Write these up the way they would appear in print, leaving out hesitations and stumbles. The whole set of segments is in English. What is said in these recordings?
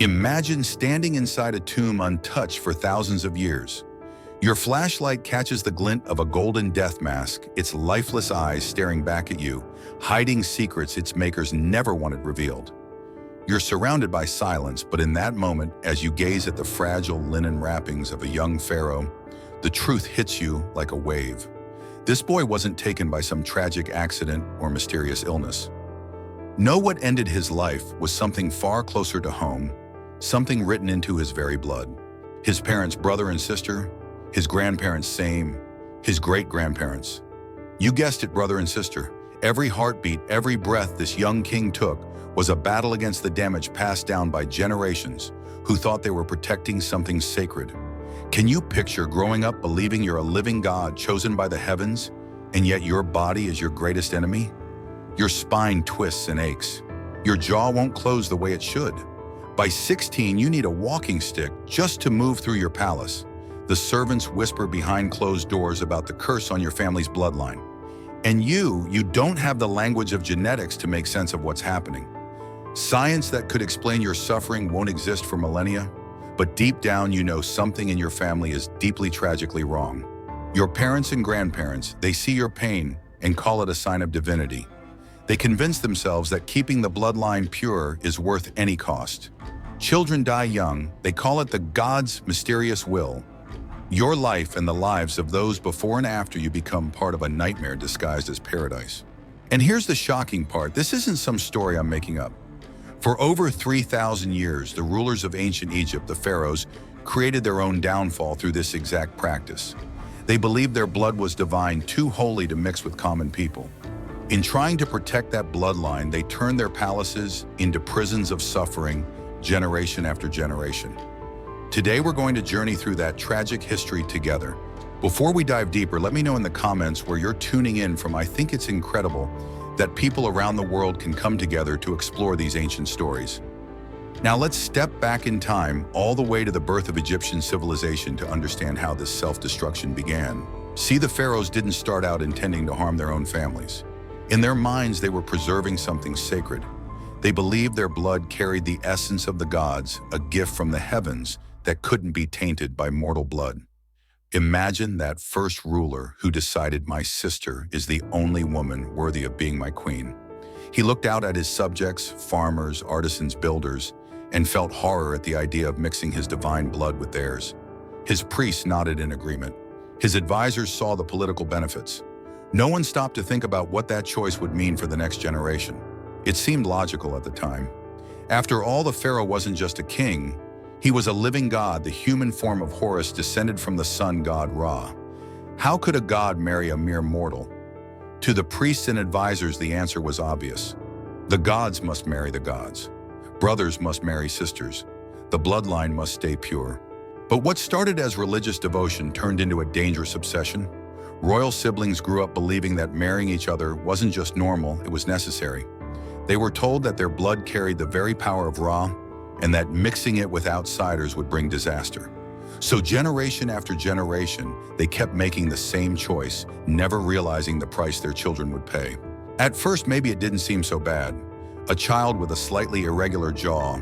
Imagine standing inside a tomb untouched for thousands of years. Your flashlight catches the glint of a golden death mask, its lifeless eyes staring back at you, hiding secrets its makers never wanted revealed. You're surrounded by silence, but in that moment, as you gaze at the fragile linen wrappings of a young pharaoh, the truth hits you like a wave. This boy wasn't taken by some tragic accident or mysterious illness. No, what ended his life was something far closer to home, something written into his very blood. His parents' brother and sister, his grandparents same, his great-grandparents. You guessed it, brother and sister. Every heartbeat, every breath this young king took was a battle against the damage passed down by generations who thought they were protecting something sacred. Can you picture growing up believing you're a living God chosen by the heavens, and yet your body is your greatest enemy? Your spine twists and aches. Your jaw won't close the way it should. By 16, you need a walking stick just to move through your palace. The servants whisper behind closed doors about the curse on your family's bloodline. And you don't have the language of genetics to make sense of what's happening. Science that could explain your suffering won't exist for millennia, but deep down you know something in your family is deeply tragically wrong. Your parents and grandparents, they see your pain and call it a sign of divinity. They convince themselves that keeping the bloodline pure is worth any cost. Children die young, they call it the God's mysterious will. Your life and the lives of those before and after you become part of a nightmare disguised as paradise. And here's the shocking part, this isn't some story I'm making up. For over 3,000 years, the rulers of ancient Egypt, the pharaohs, created their own downfall through this exact practice. They believed their blood was divine, too holy to mix with common people. In trying to protect that bloodline, they turned their palaces into prisons of suffering, generation after generation. Today, we're going to journey through that tragic history together. Before we dive deeper, let me know in the comments where you're tuning in from. I think it's incredible that people around the world can come together to explore these ancient stories. Now let's step back in time all the way to the birth of Egyptian civilization to understand how this self-destruction began. See, the pharaohs didn't start out intending to harm their own families. In their minds, they were preserving something sacred. They believed their blood carried the essence of the gods, a gift from the heavens that couldn't be tainted by mortal blood. Imagine that first ruler who decided my sister is the only woman worthy of being my queen. He looked out at his subjects, farmers, artisans, builders, and felt horror at the idea of mixing his divine blood with theirs. His priests nodded in agreement. His advisors saw the political benefits. No one stopped to think about what that choice would mean for the next generation. It seemed logical at the time. After all, the pharaoh wasn't just a king. He was a living god, the human form of Horus descended from the sun god Ra. How could a god marry a mere mortal? To the priests and advisors, the answer was obvious. The gods must marry the gods. Brothers must marry sisters. The bloodline must stay pure. But what started as religious devotion turned into a dangerous obsession. Royal siblings grew up believing that marrying each other wasn't just normal, it was necessary. They were told that their blood carried the very power of Ra, and that mixing it with outsiders would bring disaster. So generation after generation, they kept making the same choice, never realizing the price their children would pay. At first, maybe it didn't seem so bad. A child with a slightly irregular jaw,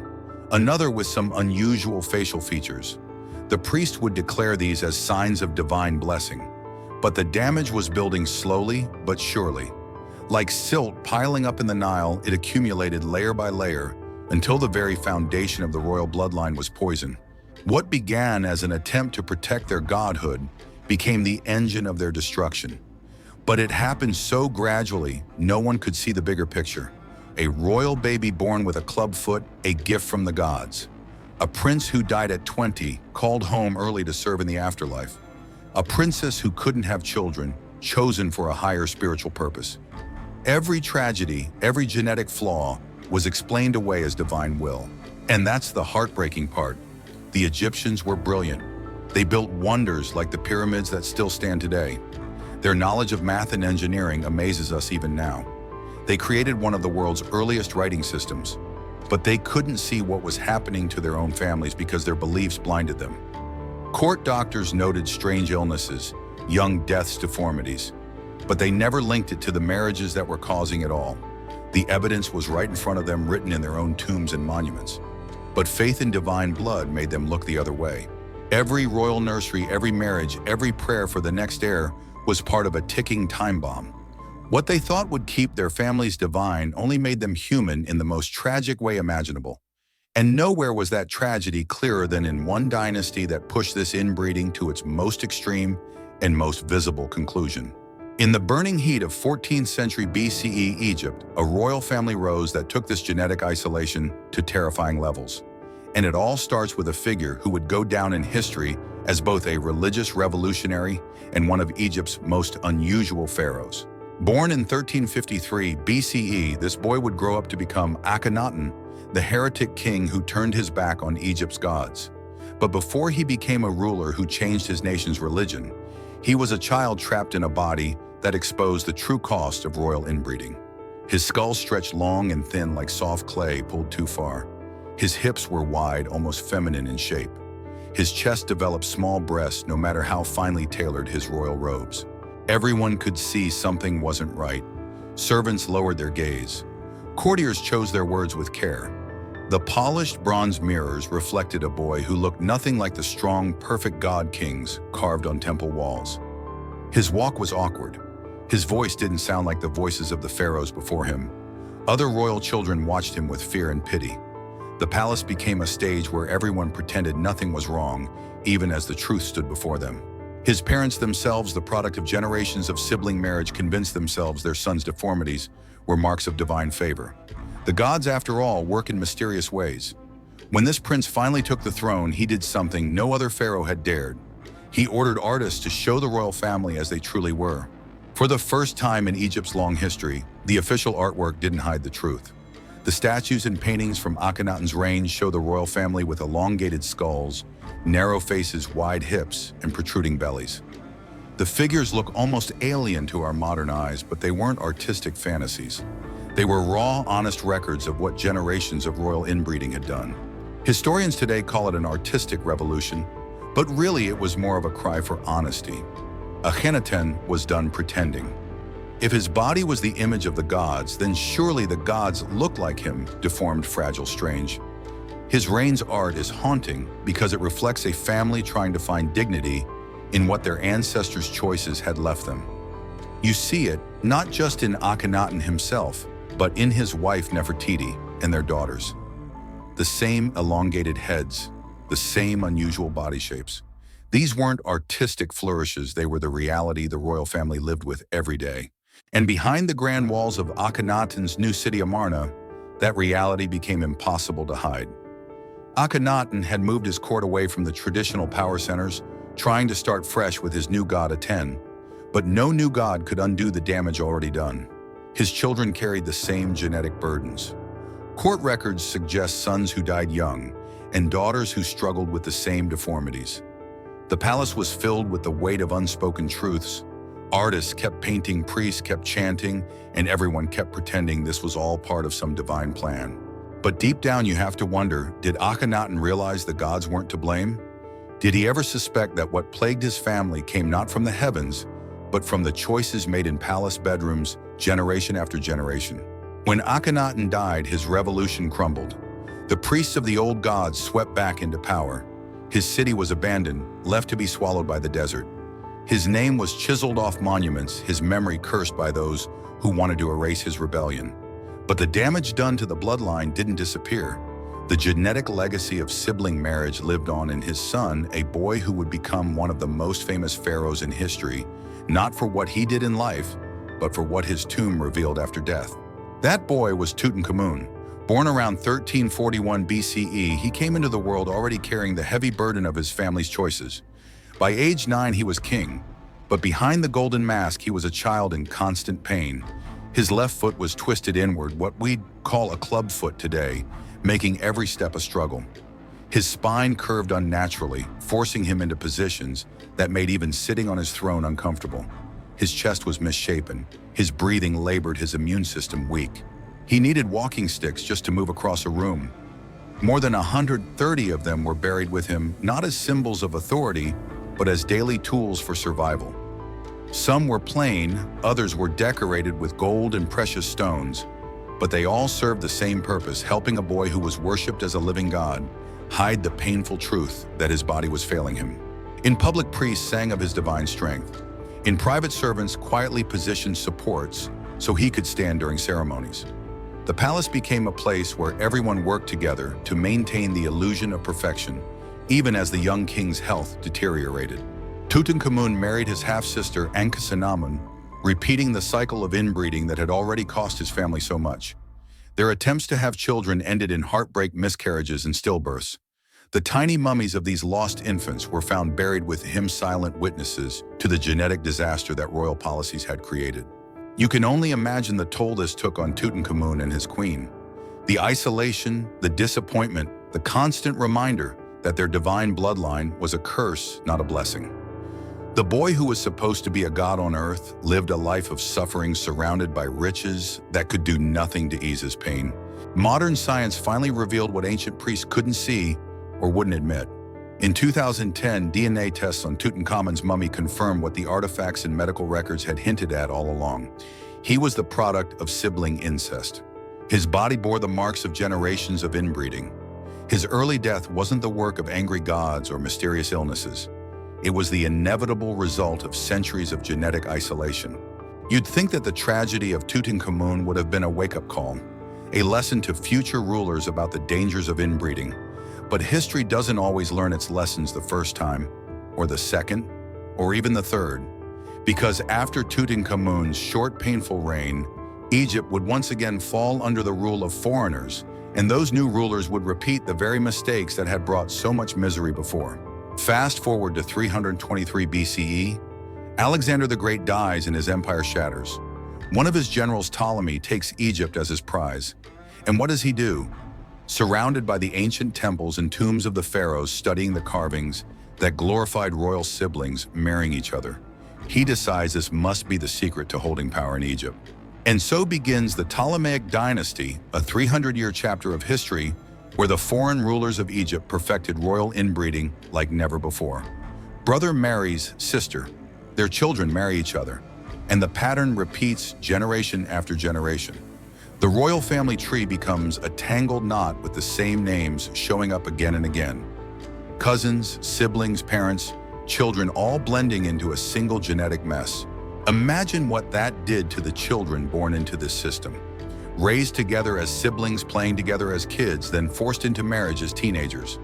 another with some unusual facial features. The priest would declare these as signs of divine blessing. But the damage was building slowly but surely. Like silt piling up in the Nile, it accumulated layer by layer until the very foundation of the royal bloodline was poisoned. What began as an attempt to protect their godhood became the engine of their destruction. But it happened so gradually, no one could see the bigger picture. A royal baby born with a club foot, a gift from the gods. A prince who died at 20, called home early to serve in the afterlife. A princess who couldn't have children, chosen for a higher spiritual purpose. Every tragedy, every genetic flaw was explained away as divine will. And that's the heartbreaking part. The Egyptians were brilliant. They built wonders like the pyramids that still stand today. Their knowledge of math and engineering amazes us even now. They created one of the world's earliest writing systems, but they couldn't see what was happening to their own families because their beliefs blinded them. Court doctors noted strange illnesses, young deaths, deformities, but they never linked it to the marriages that were causing it all. The evidence was right in front of them, written in their own tombs and monuments. but faith in divine blood made them look the other way. Every royal nursery, every marriage, every prayer for the next heir was part of a ticking time bomb. What they thought would keep their families divine only made them human in the most tragic way imaginable. And nowhere was that tragedy clearer than in one dynasty that pushed this inbreeding to its most extreme and most visible conclusion. In the burning heat of 14th century BCE Egypt, a royal family rose that took this genetic isolation to terrifying levels. And it all starts with a figure who would go down in history as both a religious revolutionary and one of Egypt's most unusual pharaohs. Born in 1353 BCE, this boy would grow up to become Akhenaten, the heretic king who turned his back on Egypt's gods. But before he became a ruler who changed his nation's religion, he was a child trapped in a body that exposed the true cost of royal inbreeding. His skull stretched long and thin like soft clay pulled too far. His hips were wide, almost feminine in shape. His chest developed small breasts no matter how finely tailored his royal robes. Everyone could see something wasn't right. Servants lowered their gaze. Courtiers chose their words with care. The polished bronze mirrors reflected a boy who looked nothing like the strong, perfect god kings carved on temple walls. His walk was awkward. His voice didn't sound like the voices of the pharaohs before him. Other royal children watched him with fear and pity. The palace became a stage where everyone pretended nothing was wrong, even as the truth stood before them. His parents themselves, the product of generations of sibling marriage, convinced themselves their son's deformities were marks of divine favor. The gods, after all, work in mysterious ways. When this prince finally took the throne, he did something no other pharaoh had dared. He ordered artists to show the royal family as they truly were. For the first time in Egypt's long history, the official artwork didn't hide the truth. The statues and paintings from Akhenaten's reign show the royal family with elongated skulls, narrow faces, wide hips, and protruding bellies. The figures look almost alien to our modern eyes, but they weren't artistic fantasies. They were raw, honest records of what generations of royal inbreeding had done. Historians today call it an artistic revolution, but really it was more of a cry for honesty. Akhenaten was done pretending. If his body was the image of the gods, then surely the gods looked like him, deformed, fragile, strange. His reign's art is haunting because it reflects a family trying to find dignity in what their ancestors' choices had left them. You see it not just in Akhenaten himself, but in his wife Nefertiti and their daughters. The same elongated heads, the same unusual body shapes. These weren't artistic flourishes, they were the reality the royal family lived with every day. And behind the grand walls of Akhenaten's new city Amarna, that reality became impossible to hide. Akhenaten had moved his court away from the traditional power centers, trying to start fresh with his new god Aten. But no new god could undo the damage already done. His children carried the same genetic burdens. Court records suggest sons who died young and daughters who struggled with the same deformities. The palace was filled with the weight of unspoken truths. Artists kept painting, priests kept chanting, and everyone kept pretending this was all part of some divine plan. But deep down you have to wonder, did Akhenaten realize the gods weren't to blame? Did he ever suspect that what plagued his family came not from the heavens, but from the choices made in palace bedrooms generation after generation? When Akhenaten died, his revolution crumbled. The priests of the old gods swept back into power. His city was abandoned, left to be swallowed by the desert. His name was chiseled off monuments, his memory cursed by those who wanted to erase his rebellion. But the damage done to the bloodline didn't disappear. The genetic legacy of sibling marriage lived on in his son, a boy who would become one of the most famous pharaohs in history, not for what he did in life, but for what his tomb revealed after death. That boy was Tutankhamun. Born around 1341 BCE, he came into the world already carrying the heavy burden of his family's choices. By age 9, he was king, but behind the golden mask, he was a child in constant pain. His left foot was twisted inward, what we'd call a club foot today, making every step a struggle. His spine curved unnaturally, forcing him into positions that made even sitting on his throne uncomfortable. His chest was misshapen, his breathing labored, his immune system weak. He needed walking sticks just to move across a room. More than 130 of them were buried with him, not as symbols of authority, but as daily tools for survival. Some were plain, others were decorated with gold and precious stones, but they all served the same purpose, helping a boy who was worshipped as a living god hide the painful truth that his body was failing him. In public, priests sang of his divine strength. In private, servants quietly positioned supports so he could stand during ceremonies. The palace became a place where everyone worked together to maintain the illusion of perfection, even as the young king's health deteriorated. Tutankhamun married his half-sister Ankhesenamun, repeating the cycle of inbreeding that had already cost his family so much. Their attempts to have children ended in heartbreak miscarriages and stillbirths. The tiny mummies of these lost infants were found buried with him, silent witnesses to the genetic disaster that royal policies had created. You can only imagine the toll this took on Tutankhamun and his queen. The isolation, the disappointment, the constant reminder that their divine bloodline was a curse, not a blessing. The boy who was supposed to be a god on earth lived a life of suffering surrounded by riches that could do nothing to ease his pain. Modern science finally revealed what ancient priests couldn't see or wouldn't admit. In 2010, DNA tests on Tutankhamun's mummy confirmed what the artifacts and medical records had hinted at all along. He was the product of sibling incest. His body bore the marks of generations of inbreeding. His early death wasn't the work of angry gods or mysterious illnesses. It was the inevitable result of centuries of genetic isolation. You'd think that the tragedy of Tutankhamun would have been a wake-up call, a lesson to future rulers about the dangers of inbreeding. But history doesn't always learn its lessons the first time, or the second, or even the third. Because after Tutankhamun's short, painful reign, Egypt would once again fall under the rule of foreigners, and those new rulers would repeat the very mistakes that had brought so much misery before. Fast forward to 323 BCE, Alexander the Great dies and his empire shatters. One of his generals, Ptolemy, takes Egypt as his prize. And what does he do? Surrounded by the ancient temples and tombs of the pharaohs studying the carvings that glorified royal siblings marrying each other, he decides this must be the secret to holding power in Egypt. And so begins the Ptolemaic dynasty, a 300-year chapter of history where the foreign rulers of Egypt perfected royal inbreeding like never before. Brother marries sister, their children marry each other, and the pattern repeats generation after generation. The royal family tree becomes a tangled knot with the same names showing up again and again. Cousins, siblings, parents, children all blending into a single genetic mess. Imagine what that did to the children born into this system. Raised together as siblings, playing together as kids, then forced into marriage as teenagers.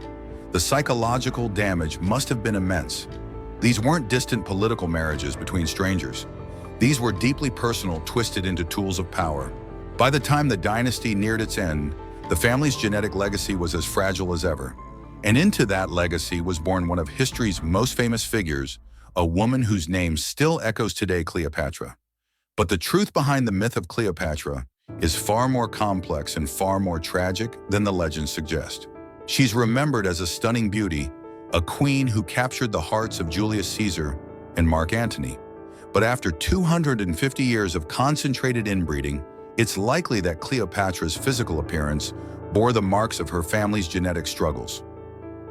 The psychological damage must have been immense. These weren't distant political marriages between strangers. These were deeply personal, twisted into tools of power. By the time the dynasty neared its end, the family's genetic legacy was as fragile as ever. And into that legacy was born one of history's most famous figures, a woman whose name still echoes today, Cleopatra. But the truth behind the myth of Cleopatra is far more complex and far more tragic than the legends suggest. She's remembered as a stunning beauty, a queen who captured the hearts of Julius Caesar and Mark Antony. But after 250 years of concentrated inbreeding, it's likely that Cleopatra's physical appearance bore the marks of her family's genetic struggles.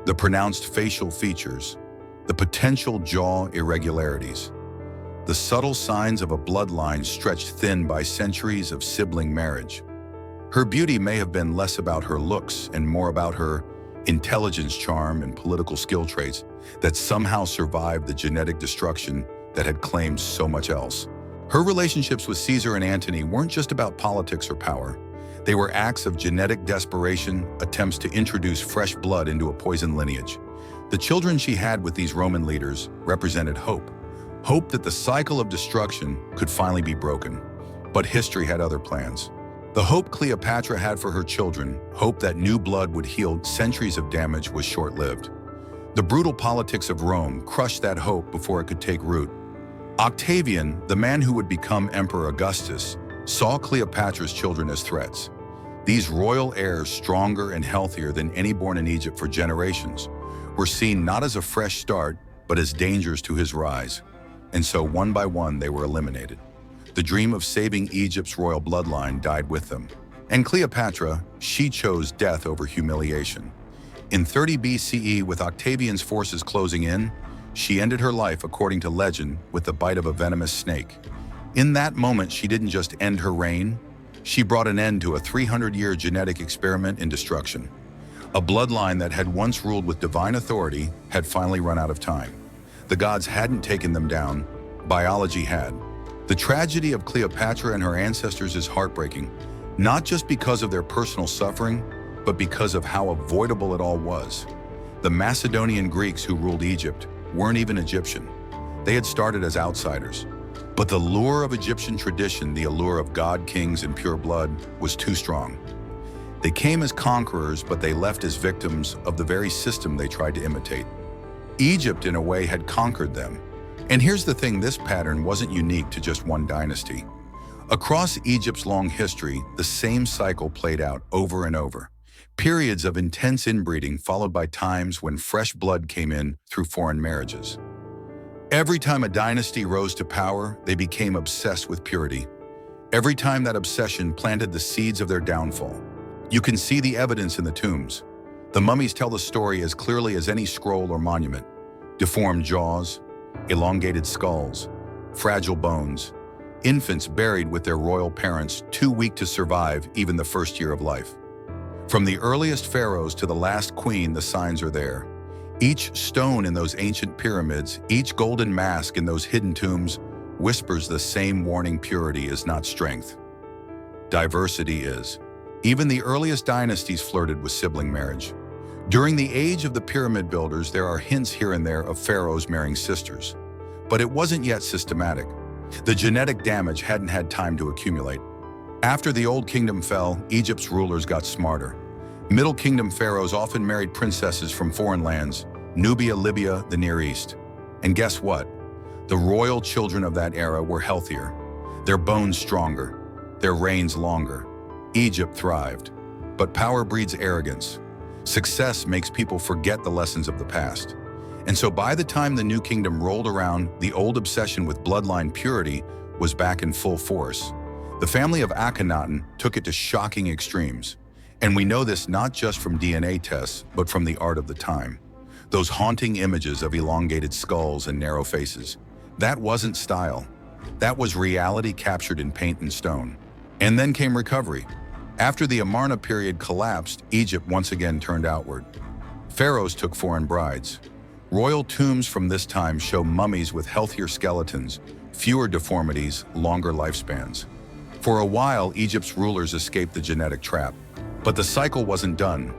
The pronounced facial features, the potential jaw irregularities, the subtle signs of a bloodline stretched thin by centuries of sibling marriage. Her beauty may have been less about her looks and more about her intelligence, charm, and political skill traits that somehow survived the genetic destruction that had claimed so much else. Her relationships with Caesar and Antony weren't just about politics or power. They were acts of genetic desperation, attempts to introduce fresh blood into a poisoned lineage. The children she had with these Roman leaders represented hope. Hope that the cycle of destruction could finally be broken. But history had other plans. The hope Cleopatra had for her children, hope that new blood would heal centuries of damage, was short-lived. The brutal politics of Rome crushed that hope before it could take root. Octavian, the man who would become Emperor Augustus, saw Cleopatra's children as threats. These royal heirs, stronger and healthier than any born in Egypt for generations, were seen not as a fresh start, but as dangers to his rise. And so one by one they were eliminated. The dream of saving Egypt's royal bloodline died with them. And Cleopatra, she chose death over humiliation. In 30 BCE, with Octavian's forces closing in, she ended her life, according to legend, with the bite of a venomous snake. In that moment, she didn't just end her reign, She brought an end to a 300-year genetic experiment in destruction. A bloodline that had once ruled with divine authority had finally run out of time. The gods hadn't taken them down, biology had. The tragedy of Cleopatra and her ancestors is heartbreaking, not just because of their personal suffering, but because of how avoidable it all was. The Macedonian Greeks who ruled Egypt weren't even Egyptian. They had started as outsiders. But the lure of Egyptian tradition, the allure of god kings and pure blood, was too strong. They came as conquerors, but they left as victims of the very system they tried to imitate. Egypt, in a way, had conquered them. And here's the thing, this pattern wasn't unique to just one dynasty. Across Egypt's long history, the same cycle played out over and over. Periods of intense inbreeding followed by times when fresh blood came in through foreign marriages. Every time a dynasty rose to power, they became obsessed with purity. Every time that obsession planted the seeds of their downfall. You can see the evidence in the tombs. The mummies tell the story as clearly as any scroll or monument. Deformed jaws, elongated skulls, fragile bones, infants buried with their royal parents too weak to survive even the first year of life. From the earliest pharaohs to the last queen, the signs are there. Each stone in those ancient pyramids, each golden mask in those hidden tombs, whispers the same warning: purity is not strength. Diversity is. Even the earliest dynasties flirted with sibling marriage. During the age of the pyramid builders, there are hints here and there of pharaohs marrying sisters. But it wasn't yet systematic. The genetic damage hadn't had time to accumulate. After the Old Kingdom fell, Egypt's rulers got smarter. Middle Kingdom pharaohs often married princesses from foreign lands, Nubia, Libya, the Near East. And guess what? The royal children of that era were healthier, their bones stronger, their reigns longer. Egypt thrived. But power breeds arrogance. Success makes people forget the lessons of the past. And so by the time the New Kingdom rolled around, the old obsession with bloodline purity was back in full force. The family of Akhenaten took it to shocking extremes. And we know this not just from DNA tests, but from the art of the time. Those haunting images of elongated skulls and narrow faces. That wasn't style. That was reality captured in paint and stone. And then came recovery. After the Amarna period collapsed, Egypt once again turned outward. Pharaohs took foreign brides. Royal tombs from this time show mummies with healthier skeletons, fewer deformities, longer lifespans. For a while, Egypt's rulers escaped the genetic trap. But the cycle wasn't done.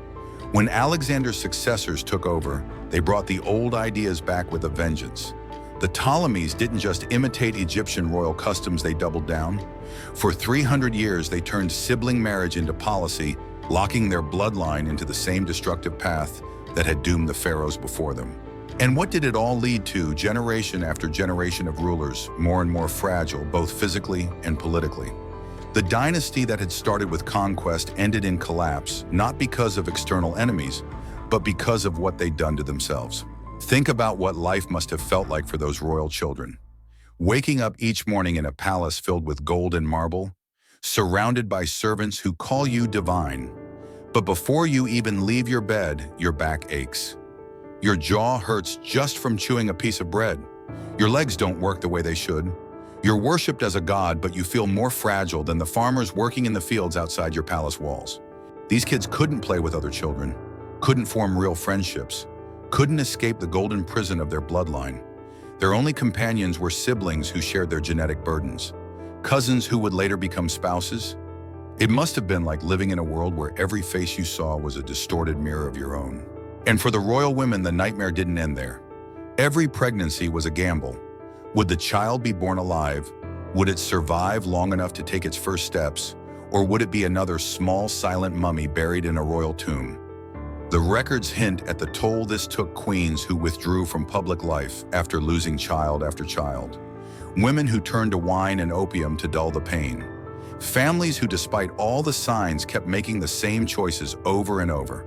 When Alexander's successors took over, they brought the old ideas back with a vengeance. The Ptolemies didn't just imitate Egyptian royal customs, they doubled down. For 300 years, they turned sibling marriage into policy, locking their bloodline into the same destructive path that had doomed the pharaohs before them. And what did it all lead to? Generation after generation of rulers, more and more fragile, both physically and politically. The dynasty that had started with conquest ended in collapse, not because of external enemies, but because of what they'd done to themselves. Think about what life must have felt like for those royal children. Waking up each morning in a palace filled with gold and marble, surrounded by servants who call you divine. But before you even leave your bed, your back aches. Your jaw hurts just from chewing a piece of bread. Your legs don't work the way they should. You're worshipped as a god, but you feel more fragile than the farmers working in the fields outside your palace walls. These kids couldn't play with other children, couldn't form real friendships, couldn't escape the golden prison of their bloodline. Their only companions were siblings who shared their genetic burdens, cousins who would later become spouses. It must have been like living in a world where every face you saw was a distorted mirror of your own. And for the royal women, the nightmare didn't end there. Every pregnancy was a gamble. Would the child be born alive? Would it survive long enough to take its first steps? Or would it be another small, silent mummy buried in a royal tomb? The records hint at the toll this took queens who withdrew from public life after losing child after child. Women who turned to wine and opium to dull the pain. Families who, despite all the signs, kept making the same choices over and over.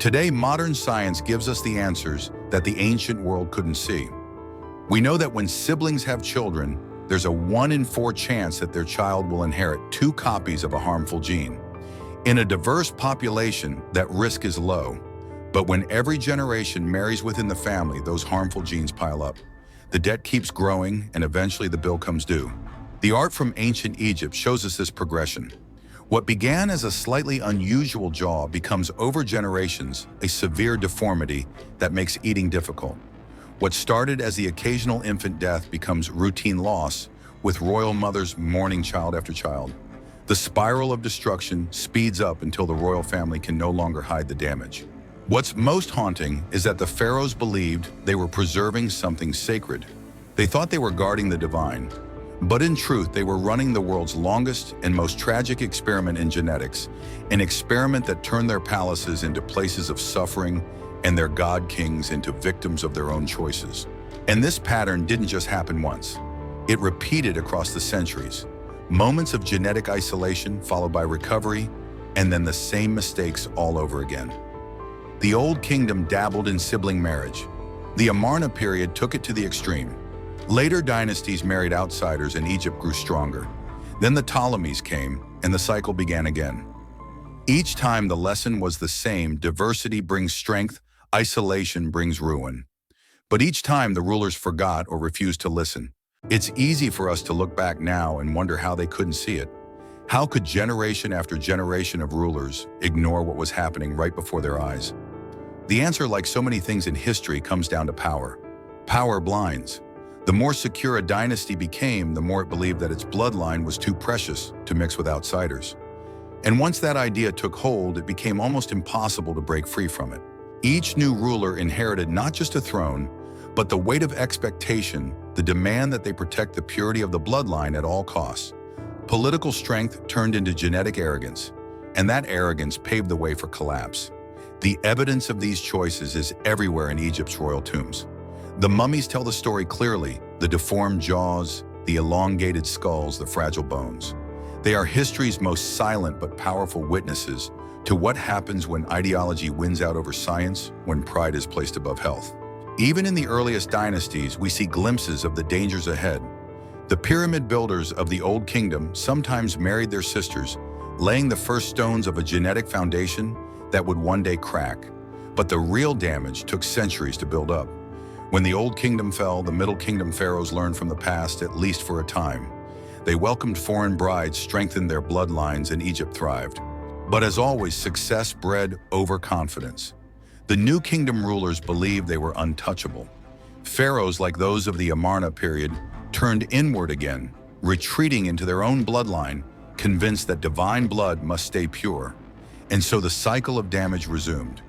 Today, modern science gives us the answers that the ancient world couldn't see. We know that when siblings have children, there's a 1 in 4 chance that their child will inherit 2 copies of a harmful gene. In a diverse population, that risk is low. But when every generation marries within the family, those harmful genes pile up. The debt keeps growing, and eventually the bill comes due. The art from ancient Egypt shows us this progression. What began as a slightly unusual jaw becomes over generations a severe deformity that makes eating difficult. What started as the occasional infant death becomes routine loss, with royal mothers mourning child after child. The spiral of destruction speeds up until the royal family can no longer hide the damage. What's most haunting is that the pharaohs believed they were preserving something sacred. They thought they were guarding the divine, but in truth, they were running the world's longest and most tragic experiment in genetics, an experiment that turned their palaces into places of suffering and their god kings into victims of their own choices. And this pattern didn't just happen once. It repeated across the centuries. Moments of genetic isolation followed by recovery, and then the same mistakes all over again. The Old Kingdom dabbled in sibling marriage. The Amarna period took it to the extreme. Later dynasties married outsiders and Egypt grew stronger. Then the Ptolemies came, and the cycle began again. Each time the lesson was the same: diversity brings strength, isolation brings ruin. But each time the rulers forgot or refused to listen. It's easy for us to look back now and wonder how they couldn't see it. How could generation after generation of rulers ignore what was happening right before their eyes? The answer, like so many things in history, comes down to power. Power blinds. The more secure a dynasty became, the more it believed that its bloodline was too precious to mix with outsiders. And once that idea took hold, it became almost impossible to break free from it. Each new ruler inherited not just a throne, but the weight of expectation, the demand that they protect the purity of the bloodline at all costs. Political strength turned into genetic arrogance, and that arrogance paved the way for collapse. The evidence of these choices is everywhere in Egypt's royal tombs. The mummies tell the story clearly: the deformed jaws, the elongated skulls, the fragile bones. They are history's most silent but powerful witnesses to what happens when ideology wins out over science, when pride is placed above health. Even in the earliest dynasties, we see glimpses of the dangers ahead. The pyramid builders of the Old Kingdom sometimes married their sisters, laying the first stones of a genetic foundation that would one day crack. But the real damage took centuries to build up. When the Old Kingdom fell, the Middle Kingdom pharaohs learned from the past, at least for a time. They welcomed foreign brides, strengthened their bloodlines, and Egypt thrived. But as always, success bred overconfidence. The New Kingdom rulers believed they were untouchable. Pharaohs like those of the Amarna period turned inward again, retreating into their own bloodline, convinced that divine blood must stay pure. And so the cycle of damage resumed.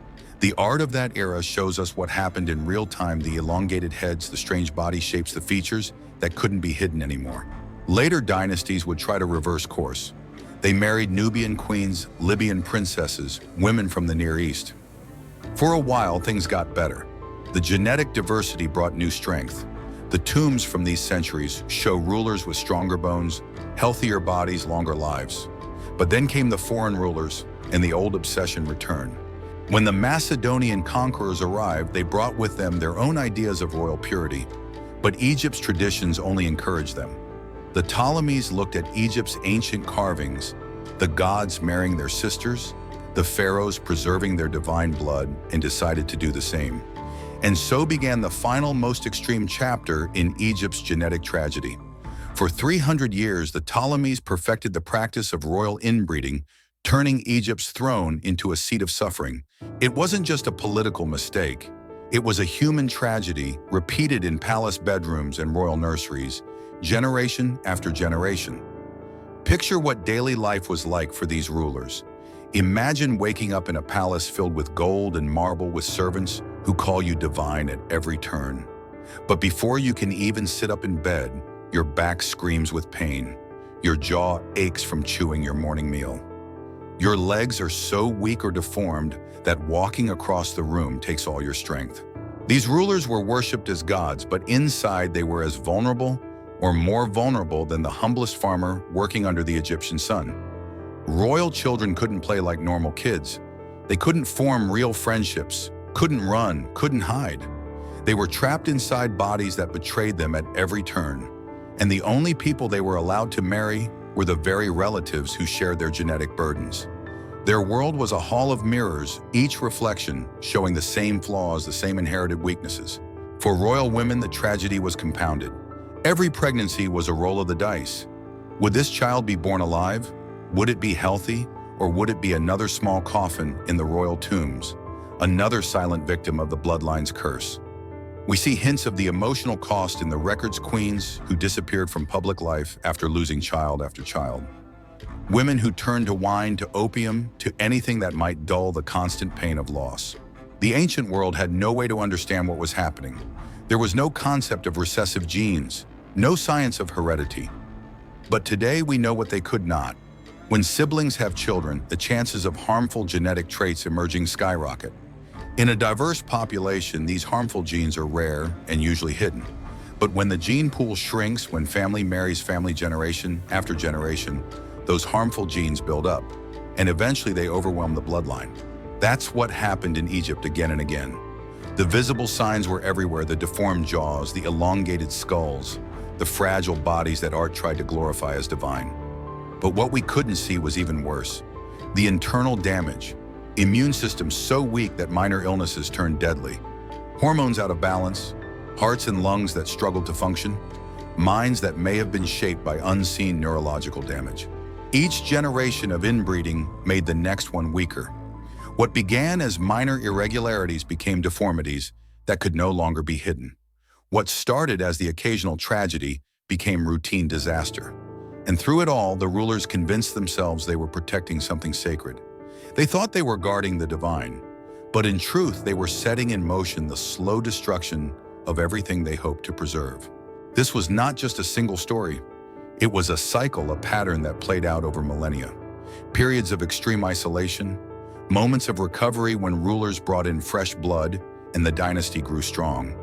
The art of that era shows us what happened in real time: the elongated heads, the strange body shapes, the features that couldn't be hidden anymore. Later dynasties would try to reverse course. They married Nubian queens, Libyan princesses, women from the Near East. For a while, things got better. The genetic diversity brought new strength. The tombs from these centuries show rulers with stronger bones, healthier bodies, longer lives. But then came the foreign rulers, and the old obsession returned. When the Macedonian conquerors arrived, they brought with them their own ideas of royal purity, but Egypt's traditions only encouraged them. The Ptolemies looked at Egypt's ancient carvings, the gods marrying their sisters, the pharaohs preserving their divine blood, and decided to do the same. And so began the final, most extreme chapter in Egypt's genetic tragedy. For 300 years, the Ptolemies perfected the practice of royal inbreeding, turning Egypt's throne into a seat of suffering. It wasn't just a political mistake. It was a human tragedy repeated in palace bedrooms and royal nurseries, generation after generation. Picture what daily life was like for these rulers. Imagine waking up in a palace filled with gold and marble, with servants who call you divine at every turn. But before you can even sit up in bed, your back screams with pain. Your jaw aches from chewing your morning meal. Your legs are so weak or deformed that walking across the room takes all your strength. These rulers were worshipped as gods, but inside they were as vulnerable or more vulnerable than the humblest farmer working under the Egyptian sun. Royal children couldn't play like normal kids. They couldn't form real friendships, couldn't run, couldn't hide. They were trapped inside bodies that betrayed them at every turn. And the only people they were allowed to marry were the very relatives who shared their genetic burdens. Their world was a hall of mirrors, each reflection showing the same flaws, the same inherited weaknesses. For royal women, the tragedy was compounded. Every pregnancy was a roll of the dice. Would this child be born alive? Would it be healthy, or would it be another small coffin in the royal tombs, another silent victim of the bloodline's curse? We see hints of the emotional cost in the records queens who disappeared from public life after losing child after child. Women who turned to wine, to opium, to anything that might dull the constant pain of loss. The ancient world had no way to understand what was happening. There was no concept of recessive genes, no science of heredity. But today we know what they could not. When siblings have children, the chances of harmful genetic traits emerging skyrocket. In a diverse population, these harmful genes are rare and usually hidden. But when the gene pool shrinks, when family marries family generation after generation, those harmful genes build up, and eventually they overwhelm the bloodline. That's what happened in Egypt again and again. The visible signs were everywhere: the deformed jaws, the elongated skulls, the fragile bodies that art tried to glorify as divine. But what we couldn't see was even worse: the internal damage. Immune systems so weak that minor illnesses turned deadly. Hormones out of balance, hearts and lungs that struggled to function, minds that may have been shaped by unseen neurological damage. Each generation of inbreeding made the next one weaker. What began as minor irregularities became deformities that could no longer be hidden. What started as the occasional tragedy became routine disaster. And through it all, the rulers convinced themselves they were protecting something sacred. They thought they were guarding the divine, but in truth, they were setting in motion the slow destruction of everything they hoped to preserve. This was not just a single story. It was a cycle, a pattern that played out over millennia. Periods of extreme isolation, moments of recovery when rulers brought in fresh blood and the dynasty grew strong,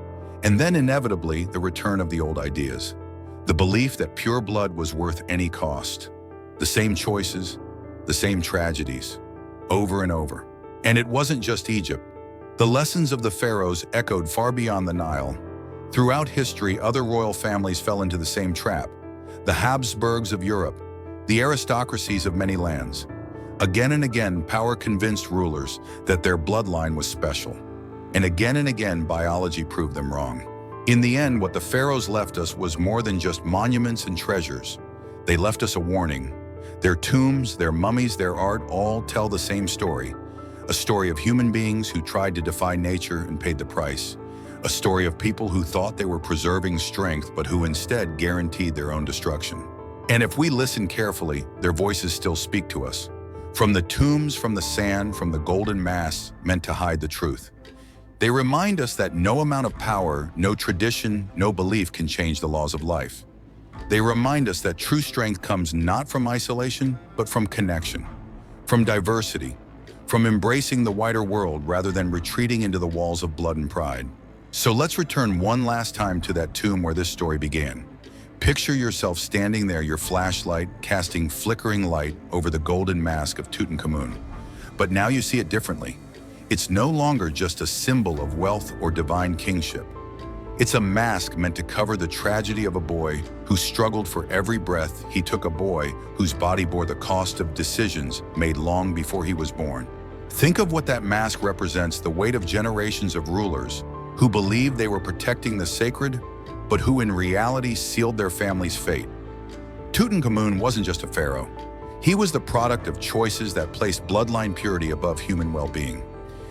and then inevitably the return of the old ideas. The belief that pure blood was worth any cost. The same choices, the same tragedies, over and over. And it wasn't just Egypt. The lessons of the pharaohs echoed far beyond the Nile. Throughout history, other royal families fell into the same trap. The Habsburgs of Europe, the aristocracies of many lands. Again and again, power convinced rulers that their bloodline was special. And again, biology proved them wrong. In the end, what the pharaohs left us was more than just monuments and treasures. They left us a warning. Their tombs, their mummies, their art all tell the same story. A story of human beings who tried to defy nature and paid the price. A story of people who thought they were preserving strength but who instead guaranteed their own destruction. And if we listen carefully, their voices still speak to us. From the tombs, from the sand, from the golden masks meant to hide the truth. They remind us that no amount of power, no tradition, no belief can change the laws of life. They remind us that true strength comes not from isolation, but from connection, from diversity, from embracing the wider world rather than retreating into the walls of blood and pride. So let's return one last time to that tomb where this story began. Picture yourself standing there, your flashlight casting flickering light over the golden mask of Tutankhamun. But now you see it differently. It's no longer just a symbol of wealth or divine kingship. It's a mask meant to cover the tragedy of a boy who struggled for every breath he took, a boy whose body bore the cost of decisions made long before he was born. Think of what that mask represents: the weight of generations of rulers who believed they were protecting the sacred, but who in reality sealed their family's fate. Tutankhamun wasn't just a pharaoh. He was the product of choices that placed bloodline purity above human well-being.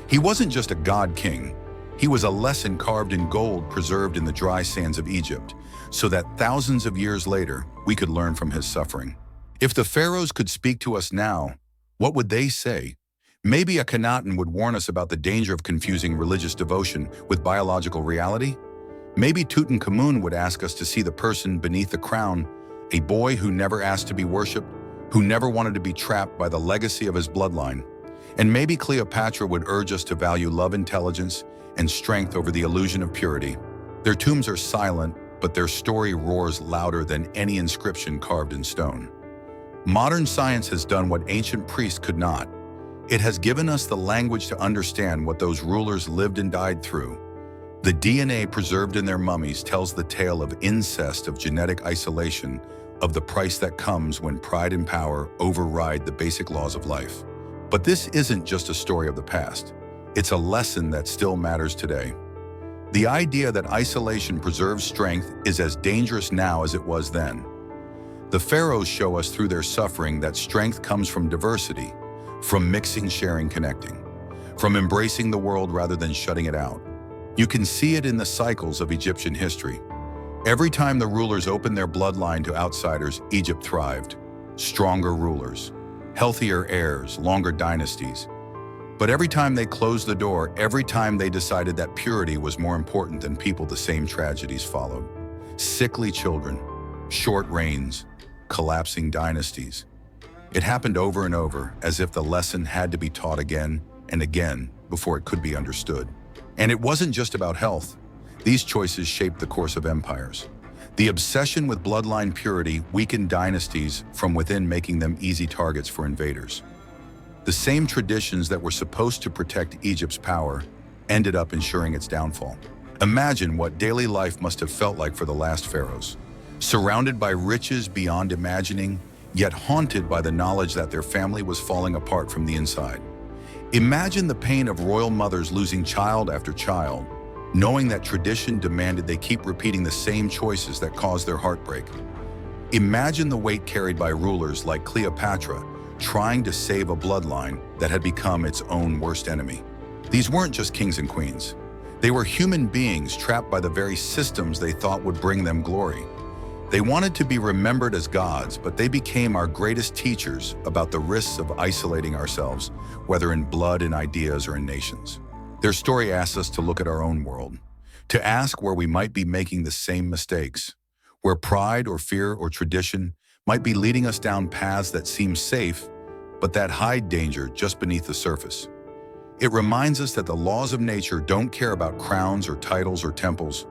He wasn't just a god king. He was a lesson carved in gold, preserved in the dry sands of Egypt, so that thousands of years later, we could learn from his suffering. If the pharaohs could speak to us now, what would they say? Maybe Akhenaten would warn us about the danger of confusing religious devotion with biological reality. Maybe Tutankhamun would ask us to see the person beneath the crown, a boy who never asked to be worshipped, who never wanted to be trapped by the legacy of his bloodline. And maybe Cleopatra would urge us to value love, intelligence, and strength over the illusion of purity. Their tombs are silent, but their story roars louder than any inscription carved in stone. Modern science has done what ancient priests could not. It has given us the language to understand what those rulers lived and died through. The DNA preserved in their mummies tells the tale of incest, of genetic isolation, of the price that comes when pride and power override the basic laws of life. But this isn't just a story of the past. It's a lesson that still matters today. The idea that isolation preserves strength is as dangerous now as it was then. The pharaohs show us through their suffering that strength comes from diversity, from mixing, sharing, connecting, from embracing the world rather than shutting it out. You can see it in the cycles of Egyptian history. Every time the rulers opened their bloodline to outsiders, Egypt thrived. Stronger rulers, healthier heirs, longer dynasties. But every time they closed the door, every time they decided that purity was more important than people, the same tragedies followed. Sickly children, short reigns, collapsing dynasties. It happened over and over, as if the lesson had to be taught again and again before it could be understood. And it wasn't just about health. These choices shaped the course of empires. The obsession with bloodline purity weakened dynasties from within, making them easy targets for invaders. The same traditions that were supposed to protect Egypt's power ended up ensuring its downfall. Imagine what daily life must have felt like for the last pharaohs. Surrounded by riches beyond imagining, yet haunted by the knowledge that their family was falling apart from the inside. Imagine the pain of royal mothers losing child after child, knowing that tradition demanded they keep repeating the same choices that caused their heartbreak. Imagine the weight carried by rulers like Cleopatra, trying to save a bloodline that had become its own worst enemy. These weren't just kings and queens. They were human beings trapped by the very systems they thought would bring them glory. They wanted to be remembered as gods, but they became our greatest teachers about the risks of isolating ourselves, whether in blood, in ideas, or in nations. Their story asks us to look at our own world, to ask where we might be making the same mistakes, where pride or fear or tradition might be leading us down paths that seem safe, but that hide danger just beneath the surface. It reminds us that the laws of nature don't care about crowns or titles or temples,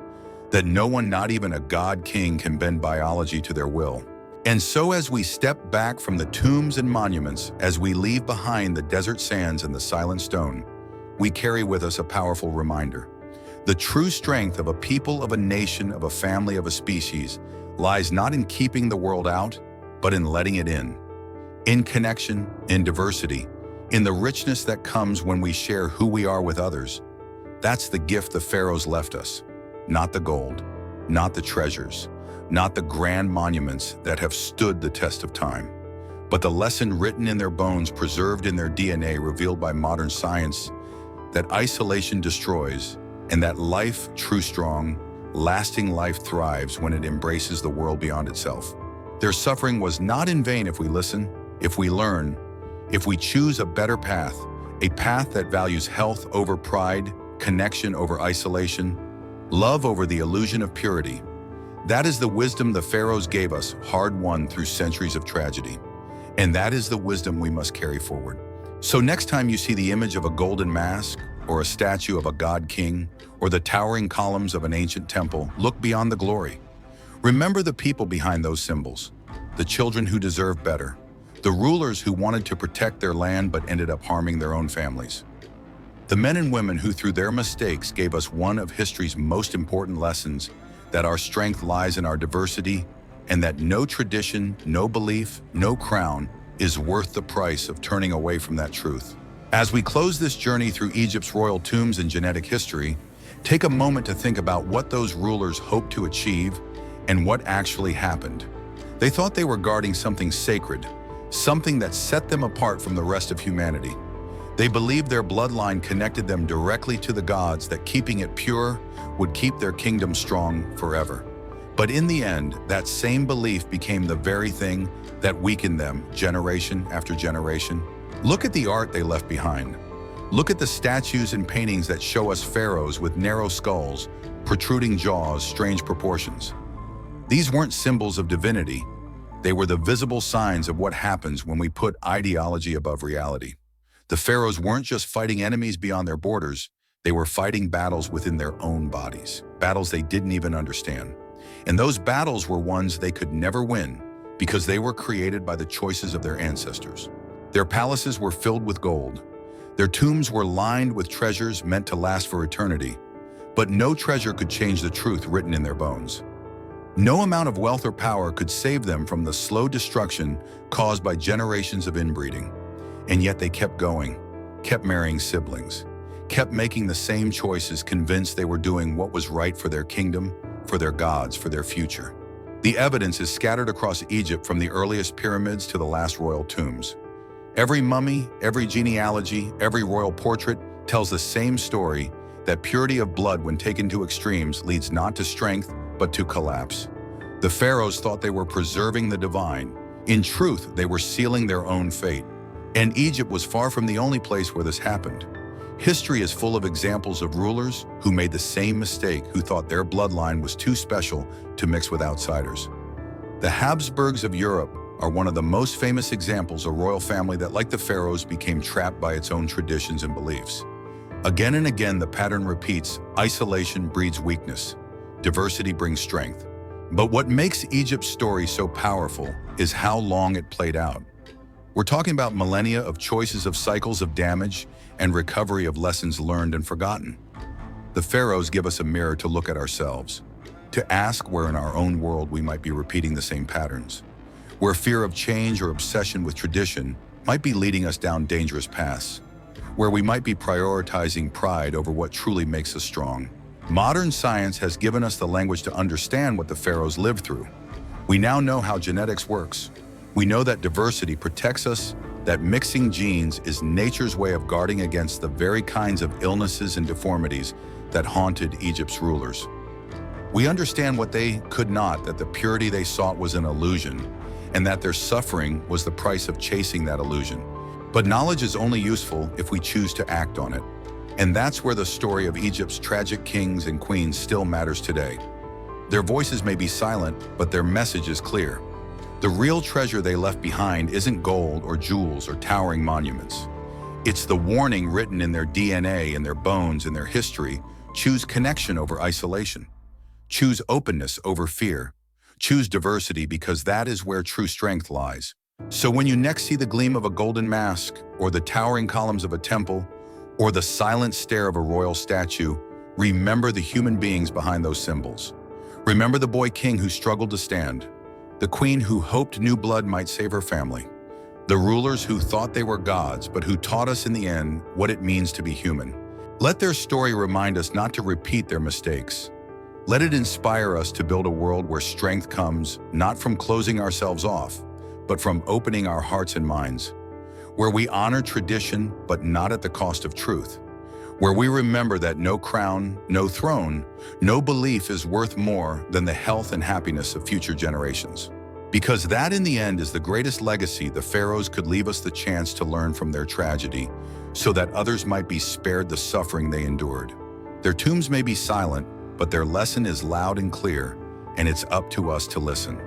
that no one, not even a god-king, can bend biology to their will. And so as we step back from the tombs and monuments, as we leave behind the desert sands and the silent stone, we carry with us a powerful reminder. The true strength of a people, of a nation, of a family, of a species, lies not in keeping the world out, but in letting it in connection, in diversity, in the richness that comes when we share who we are with others. That's the gift the pharaohs left us. Not the gold, not the treasures, not the grand monuments that have stood the test of time, but the lesson written in their bones, preserved in their DNA, revealed by modern science, that isolation destroys, and that life, true, strong, lasting life, thrives when it embraces the world beyond itself. Their suffering was not in vain if we listen, if we learn, if we choose a better path, a path that values health over pride, connection over isolation, love over the illusion of purity. That is the wisdom the pharaohs gave us, hard-won through centuries of tragedy. And that is the wisdom we must carry forward. So next time you see the image of a golden mask, or a statue of a god-king, or the towering columns of an ancient temple, look beyond the glory. Remember the people behind those symbols, the children who deserve better, the rulers who wanted to protect their land but ended up harming their own families. The men and women who, through their mistakes, gave us one of history's most important lessons, that our strength lies in our diversity, and that no tradition, no belief, no crown is worth the price of turning away from that truth. As we close this journey through Egypt's royal tombs and genetic history, take a moment to think about what those rulers hoped to achieve and what actually happened. They thought they were guarding something sacred, something that set them apart from the rest of humanity. They believed their bloodline connected them directly to the gods, that keeping it pure would keep their kingdom strong forever. But in the end, that same belief became the very thing that weakened them generation after generation. Look at the art they left behind. Look at the statues and paintings that show us pharaohs with narrow skulls, protruding jaws, strange proportions. These weren't symbols of divinity. They were the visible signs of what happens when we put ideology above reality. The pharaohs weren't just fighting enemies beyond their borders, they were fighting battles within their own bodies, battles they didn't even understand. And those battles were ones they could never win because they were created by the choices of their ancestors. Their palaces were filled with gold. Their tombs were lined with treasures meant to last for eternity, but no treasure could change the truth written in their bones. No amount of wealth or power could save them from the slow destruction caused by generations of inbreeding. And yet they kept going, kept marrying siblings, kept making the same choices, convinced they were doing what was right for their kingdom, for their gods, for their future. The evidence is scattered across Egypt from the earliest pyramids to the last royal tombs. Every mummy, every genealogy, every royal portrait tells the same story, that purity of blood when taken to extremes leads not to strength, but to collapse. The pharaohs thought they were preserving the divine. In truth, they were sealing their own fate. And Egypt was far from the only place where this happened. History is full of examples of rulers who made the same mistake, who thought their bloodline was too special to mix with outsiders. The Habsburgs of Europe are one of the most famous examples, a royal family that, like the pharaohs, became trapped by its own traditions and beliefs. Again and again, the pattern repeats: isolation breeds weakness, diversity brings strength. But what makes Egypt's story so powerful is how long it played out. We're talking about millennia of choices, of cycles of damage and recovery, of lessons learned and forgotten. The pharaohs give us a mirror to look at ourselves, to ask where in our own world we might be repeating the same patterns, where fear of change or obsession with tradition might be leading us down dangerous paths, where we might be prioritizing pride over what truly makes us strong. Modern science has given us the language to understand what the pharaohs lived through. We now know how genetics works. We know that diversity protects us, that mixing genes is nature's way of guarding against the very kinds of illnesses and deformities that haunted Egypt's rulers. We understand what they could not, that the purity they sought was an illusion, and that their suffering was the price of chasing that illusion. But knowledge is only useful if we choose to act on it. And that's where the story of Egypt's tragic kings and queens still matters today. Their voices may be silent, but their message is clear. The real treasure they left behind isn't gold or jewels or towering monuments. It's the warning written in their DNA, in their bones, in their history: choose connection over isolation. Choose openness over fear. Choose diversity, because that is where true strength lies. So when you next see the gleam of a golden mask, or the towering columns of a temple, or the silent stare of a royal statue, remember the human beings behind those symbols. Remember the boy king who struggled to stand, the queen who hoped new blood might save her family, the rulers who thought they were gods but who taught us in the end what it means to be human. Let their story remind us not to repeat their mistakes. Let it inspire us to build a world where strength comes not from closing ourselves off, but from opening our hearts and minds, where we honor tradition but not at the cost of truth, where we remember that no crown, no throne, no belief is worth more than the health and happiness of future generations. Because that, in the end, is the greatest legacy. The pharaohs could leave us the chance to learn from their tragedy, so that others might be spared the suffering they endured. Their tombs may be silent, but their lesson is loud and clear, and it's up to us to listen.